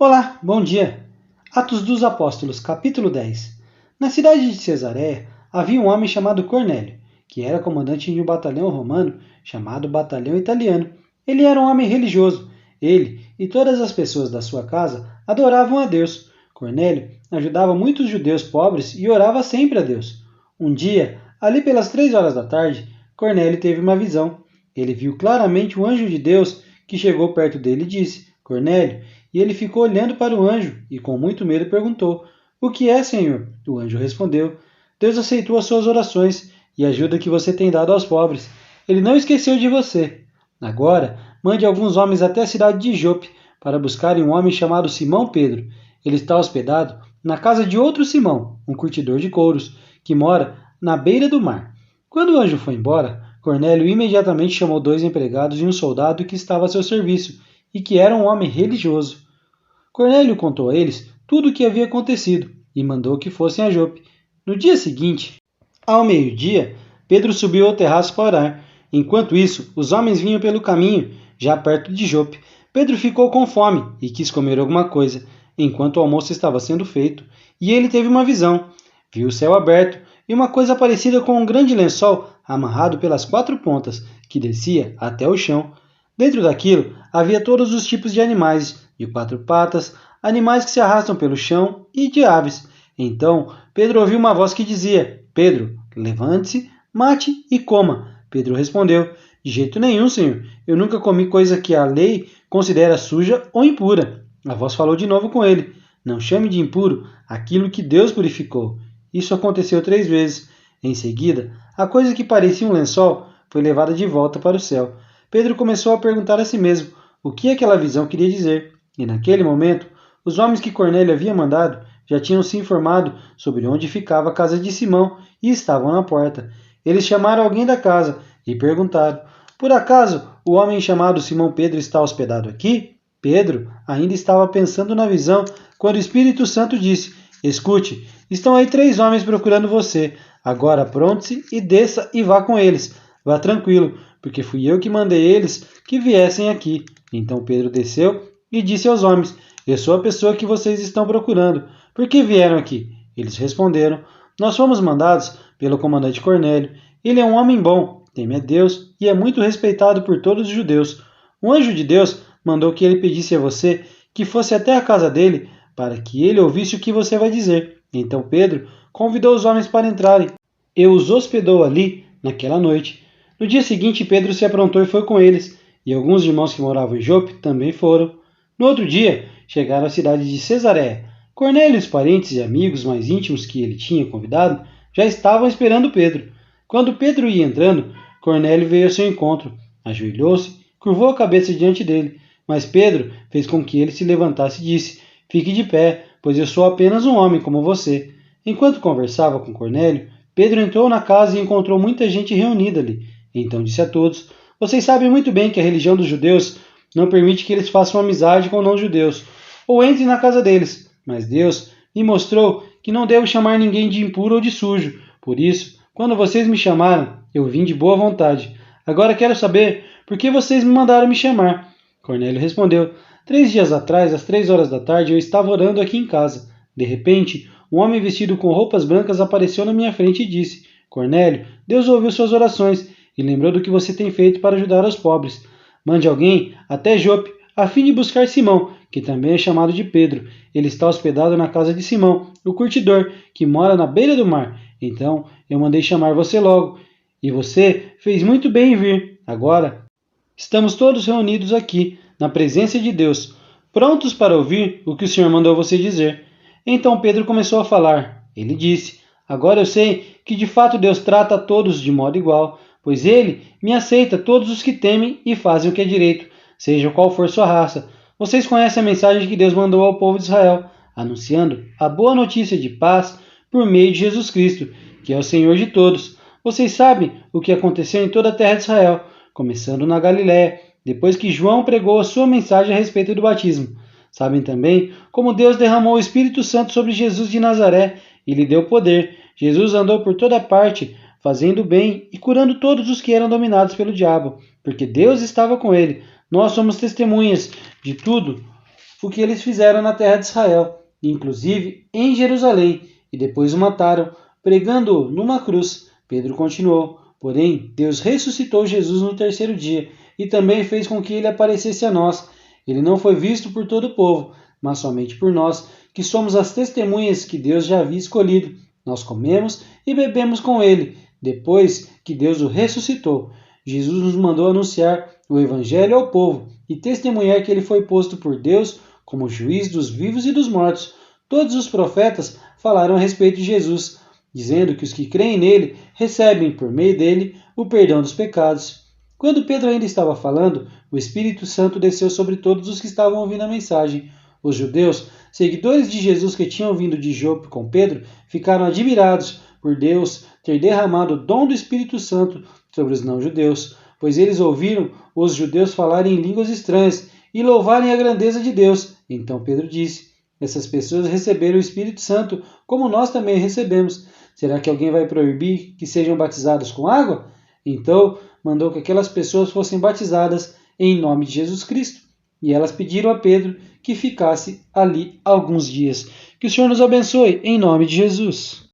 Olá, bom dia. Atos dos Apóstolos, capítulo 10. Na cidade de Cesareia havia um homem chamado Cornélio, que era comandante de um batalhão romano chamado Batalhão Italiano. Ele era um homem religioso. Ele e todas as pessoas da sua casa adoravam a Deus. Cornélio ajudava muitos judeus pobres e orava sempre a Deus. Um dia, ali pelas 3 horas da tarde, Cornélio teve uma visão. Ele viu claramente o anjo de Deus que chegou perto dele e disse: Cornélio. E ele ficou olhando para o anjo e com muito medo perguntou: O que é, Senhor? O anjo respondeu: Deus aceitou as suas orações e a ajuda que você tem dado aos pobres. Ele não esqueceu de você. Agora, mande alguns homens até a cidade de Jope para buscarem um homem chamado Simão Pedro. Ele está hospedado na casa de outro Simão, um curtidor de couros, que mora na beira do mar. Quando o anjo foi embora, Cornélio imediatamente chamou 2 empregados e um soldado que estava a seu serviço e que era um homem religioso. Cornélio contou a eles tudo o que havia acontecido e mandou que fossem a Jope. No dia seguinte, ao meio-dia, Pedro subiu ao terraço para orar. Enquanto isso, os homens vinham pelo caminho, já perto de Jope. Pedro ficou com fome e quis comer alguma coisa, enquanto o almoço estava sendo feito, e ele teve uma visão. Viu o céu aberto e uma coisa parecida com um grande lençol amarrado pelas 4 pontas, que descia até o chão. Dentro daquilo havia todos os tipos de animais, de 4 patas, animais que se arrastam pelo chão e de aves. Então Pedro ouviu uma voz que dizia: Pedro, levante-se, mate e coma. Pedro respondeu: De jeito nenhum, Senhor. Eu nunca comi coisa que a lei considera suja ou impura. A voz falou de novo com ele: Não chame de impuro aquilo que Deus purificou. Isso aconteceu 3 vezes. Em seguida, a coisa que parecia um lençol foi levada de volta para o céu. Pedro começou a perguntar a si mesmo o que aquela visão queria dizer. E naquele momento, os homens que Cornélio havia mandado já tinham se informado sobre onde ficava a casa de Simão e estavam na porta. Eles chamaram alguém da casa e perguntaram: Por acaso o homem chamado Simão Pedro está hospedado aqui? Pedro ainda estava pensando na visão quando o Espírito Santo disse: Escute, estão aí 3 homens procurando você. Agora apronte-se e desça e vá com eles. Vá tranquilo, porque fui eu que mandei eles que viessem aqui. Então Pedro desceu e disse aos homens: Eu sou a pessoa que vocês estão procurando. Por que vieram aqui? Eles responderam: Nós fomos mandados pelo comandante Cornélio. Ele é um homem bom, teme a Deus e é muito respeitado por todos os judeus. Um anjo de Deus mandou que ele pedisse a você que fosse até a casa dele para que ele ouvisse o que você vai dizer. Então Pedro convidou os homens para entrarem e os hospedou ali naquela noite. No dia seguinte, Pedro se aprontou e foi com eles, e alguns irmãos que moravam em Jope também foram. No outro dia, chegaram à cidade de Cesareia. Cornélio e os parentes e amigos mais íntimos que ele tinha convidado já estavam esperando Pedro. Quando Pedro ia entrando, Cornélio veio ao seu encontro, ajoelhou-se, curvou a cabeça diante dele, mas Pedro fez com que ele se levantasse e disse: Fique de pé, pois eu sou apenas um homem como você. Enquanto conversava com Cornélio, Pedro entrou na casa e encontrou muita gente reunida ali. Então disse a todos: Vocês sabem muito bem que a religião dos judeus não permite que eles façam amizade com não-judeus, ou entrem na casa deles. Mas Deus me mostrou que não devo chamar ninguém de impuro ou de sujo. Por isso, quando vocês me chamaram, eu vim de boa vontade. Agora quero saber por que vocês me mandaram me chamar. Cornélio respondeu: 3 dias atrás, às 3 horas da tarde, eu estava orando aqui em casa. De repente, um homem vestido com roupas brancas apareceu na minha frente e disse: Cornélio, Deus ouviu suas orações e lembrou do que você tem feito para ajudar os pobres. Mande alguém até Jope, a fim de buscar Simão, que também é chamado de Pedro. Ele está hospedado na casa de Simão, o curtidor, que mora na beira do mar. Então eu mandei chamar você logo, e você fez muito bem em vir. Agora estamos todos reunidos aqui, na presença de Deus, prontos para ouvir o que o Senhor mandou você dizer. Então Pedro começou a falar. Ele disse: Agora eu sei que de fato Deus trata a todos de modo igual, pois ele me aceita todos os que temem e fazem o que é direito, seja qual for sua raça. Vocês conhecem a mensagem que Deus mandou ao povo de Israel, anunciando a boa notícia de paz por meio de Jesus Cristo, que é o Senhor de todos. Vocês sabem o que aconteceu em toda a terra de Israel, começando na Galiléia, depois que João pregou a sua mensagem a respeito do batismo. Sabem também como Deus derramou o Espírito Santo sobre Jesus de Nazaré e lhe deu poder. Jesus andou por toda parte, fazendo bem e curando todos os que eram dominados pelo diabo, porque Deus estava com ele. Nós somos testemunhas de tudo o que eles fizeram na terra de Israel, inclusive em Jerusalém, e depois o mataram, pregando-o numa cruz. Pedro continuou: porém, Deus ressuscitou Jesus no terceiro dia e também fez com que ele aparecesse a nós. Ele não foi visto por todo o povo, mas somente por nós, que somos as testemunhas que Deus já havia escolhido. Nós comemos e bebemos com ele, depois que Deus o ressuscitou. Jesus nos mandou anunciar o Evangelho ao povo e testemunhar que ele foi posto por Deus como juiz dos vivos e dos mortos. Todos os profetas falaram a respeito de Jesus, dizendo que os que creem nele recebem, por meio dele, o perdão dos pecados. Quando Pedro ainda estava falando, o Espírito Santo desceu sobre todos os que estavam ouvindo a mensagem. Os judeus, seguidores de Jesus que tinham vindo de Jope com Pedro, ficaram admirados por Deus ter derramado o dom do Espírito Santo sobre os não-judeus, pois eles ouviram os judeus falarem em línguas estranhas e louvarem a grandeza de Deus. Então Pedro disse: essas pessoas receberam o Espírito Santo como nós também recebemos. Será que alguém vai proibir que sejam batizados com água? Então mandou que aquelas pessoas fossem batizadas em nome de Jesus Cristo. E elas pediram a Pedro que ficasse ali alguns dias. Que o Senhor nos abençoe, em nome de Jesus.